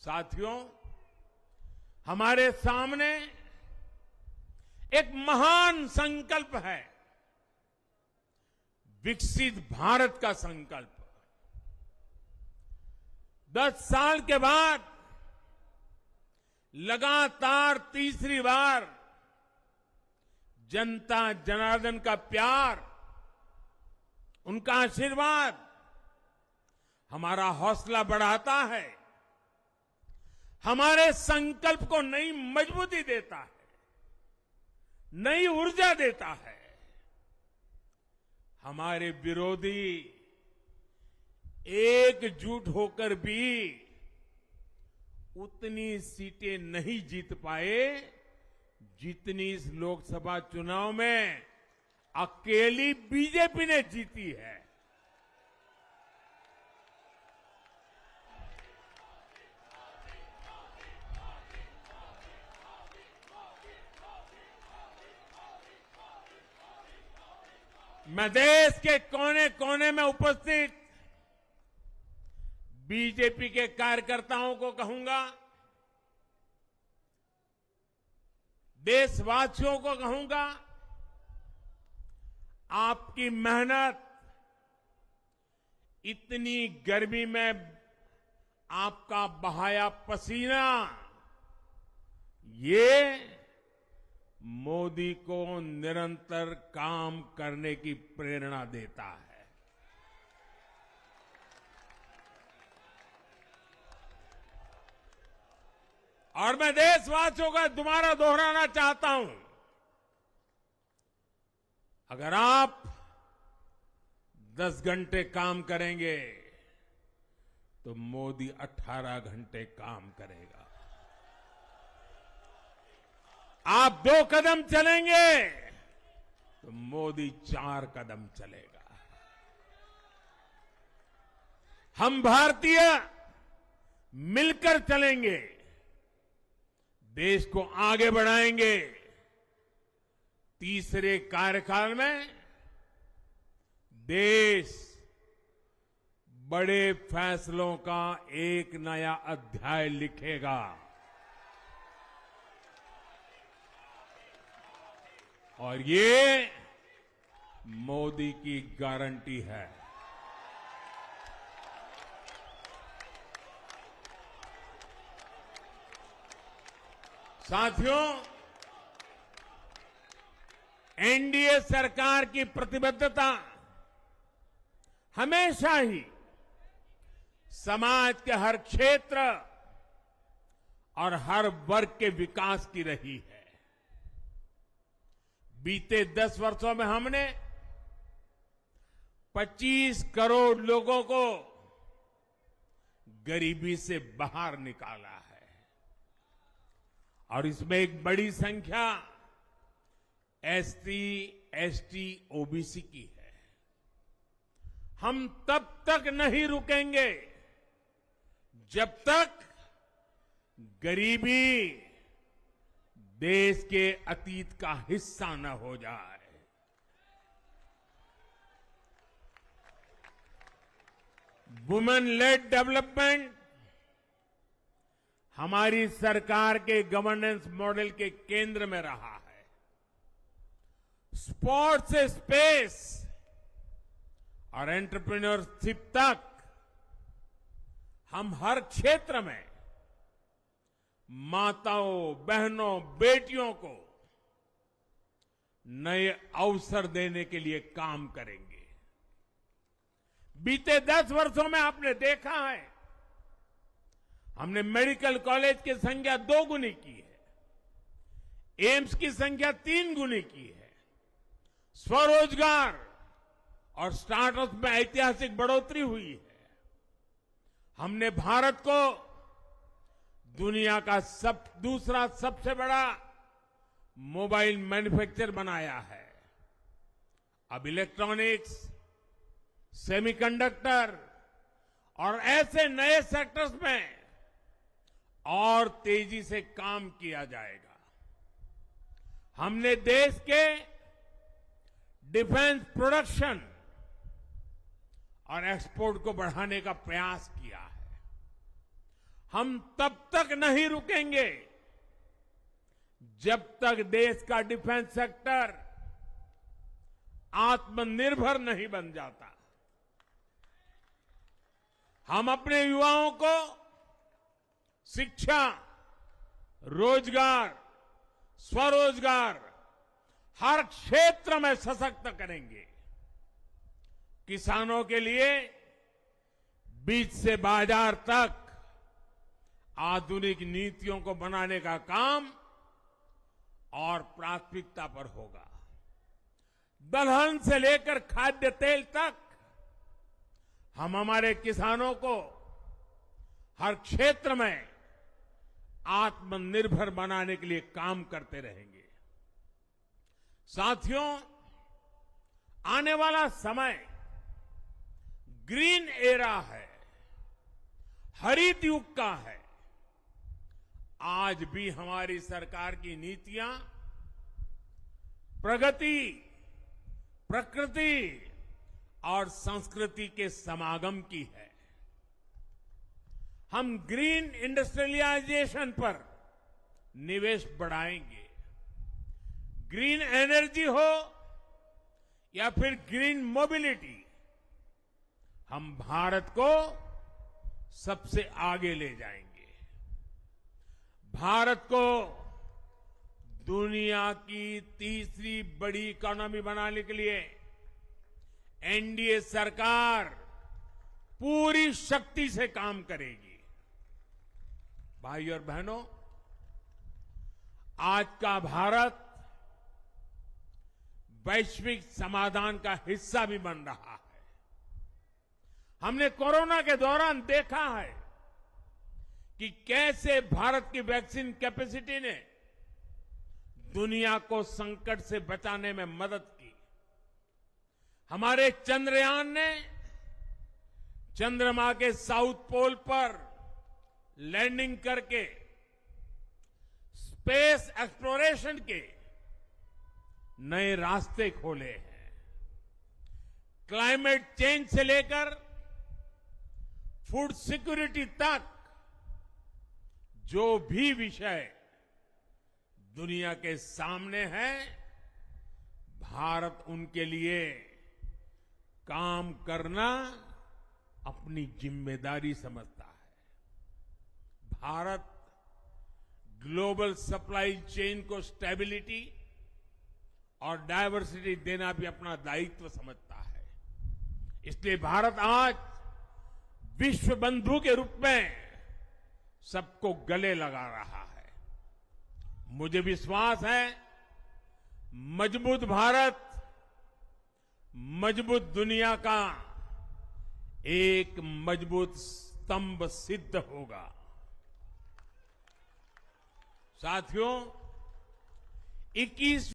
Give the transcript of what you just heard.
साथियों, हमारे सामने एक महान संकल्प है, विकसित भारत का संकल्प। 10 साल के बाद लगातार तीसरी बार जनता जनार्दन का प्यार, उनका आशीर्वाद हमारा हौसला बढ़ाता है, हमारे संकल्प को नई मजबूती देता है, नई ऊर्जा देता है। हमारे विरोधी एकजुट होकर भी उतनी सीटें नहीं जीत पाए जितनी इस लोकसभा चुनाव में अकेली बीजेपी ने जीती है। मैं देश के कोने कोने में उपस्थित बीजेपी के कार्यकर्ताओं को कहूंगा, देशवासियों को कहूंगा, आपकी मेहनत, इतनी गर्मी में आपका बहाया पसीना, ये मोदी को निरंतर काम करने की प्रेरणा देता है। और मैं देशवासियों का दोबारा दोहराना चाहता हूं, अगर आप 10 घंटे काम करेंगे तो मोदी 18 घंटे काम करेगा। आप 2 कदम चलेंगे तो मोदी 4 कदम चलेगा। हम भारतीय मिलकर चलेंगे, देश को आगे बढ़ाएंगे। तीसरे कार्यकाल में देश बड़े फैसलों का एक नया अध्याय लिखेगा। और ये मोदी की गारंटी है। साथियों, एनडीए सरकार की प्रतिबद्धता हमेशा ही समाज के हर क्षेत्र और हर वर्ग के विकास की रही है। बीते 10 वर्षों में हमने 25 करोड़ लोगों को गरीबी से बाहर निकाला है, और इसमें एक बड़ी संख्या एसटी, एसटी, ओबीसी की है। हम तब तक नहीं रुकेंगे जब तक गरीबी देश के अतीत का हिस्सा न हो जाए। वुमेन लेड डेवलपमेंट हमारी सरकार के गवर्नेंस मॉडल के केंद्र में रहा है। स्पोर्ट्स से स्पेस और एंटरप्रेन्योरशिप तक हम हर क्षेत्र में माताओं, बहनों, बेटियों को नए अवसर देने के लिए काम करेंगे। बीते 10 वर्षों में आपने देखा है, हमने मेडिकल कॉलेज की संख्या 2 गुनी की है, एम्स की संख्या 3 गुनी की है, स्वरोजगार और स्टार्टअप में ऐतिहासिक बढ़ोतरी हुई है। हमने भारत को दुनिया का दूसरा सबसे बड़ा मोबाइल मैन्युफैक्चर बनाया है। अब इलेक्ट्रॉनिक्स, सेमीकंडक्टर और ऐसे नए सेक्टर्स में और तेजी से काम किया जाएगा। हमने देश के डिफेंस प्रोडक्शन और एक्सपोर्ट को बढ़ाने का प्रयास किया है। हम तब तक नहीं रुकेंगे जब तक देश का डिफेंस सेक्टर आत्मनिर्भर नहीं बन जाता। हम अपने युवाओं को शिक्षा, रोजगार, स्वरोजगार हर क्षेत्र में सशक्त करेंगे। किसानों के लिए बीज से बाजार तक आधुनिक नीतियों को बनाने का काम और प्राथमिकता पर होगा। दलहन से लेकर खाद्य तेल तक हम हमारे किसानों को हर क्षेत्र में आत्मनिर्भर बनाने के लिए काम करते रहेंगे। साथियों, आने वाला समय ग्रीन एरा है, हरित युग का है। आज भी हमारी सरकार की नीतियां प्रगति, प्रकृति और संस्कृति के समागम की है। हम ग्रीन इंडस्ट्रियलाइजेशन पर निवेश बढ़ाएंगे। ग्रीन एनर्जी हो या फिर ग्रीन मोबिलिटी, हम भारत को सबसे आगे ले जाएंगे। भारत को दुनिया की तीसरी बड़ी इकोनॉमी बनाने के लिए एनडीए सरकार पूरी शक्ति से काम करेगी। भाई और बहनों, आज का भारत वैश्विक समाधान का हिस्सा भी बन रहा है। हमने कोरोना के दौरान देखा है कि कैसे भारत की वैक्सीन कैपेसिटी ने दुनिया को संकट से बचाने में मदद की। हमारे चंद्रयान ने चंद्रमा के साउथ पोल पर लैंडिंग करके स्पेस एक्सप्लोरेशन के नए रास्ते खोले हैं। क्लाइमेट चेंज से लेकर फूड सिक्योरिटी तक जो भी विषय दुनिया के सामने है, भारत उनके लिए काम करना अपनी जिम्मेदारी समझता है। भारत ग्लोबल सप्लाई चेन को स्टेबिलिटी और डायवर्सिटी देना भी अपना दायित्व समझता है। इसलिए भारत आज विश्व बंधु के रूप में सबको गले लगा रहा है। मुझे विश्वास है, मजबूत भारत मजबूत दुनिया का एक मजबूत स्तंभ सिद्ध होगा। साथियों, 21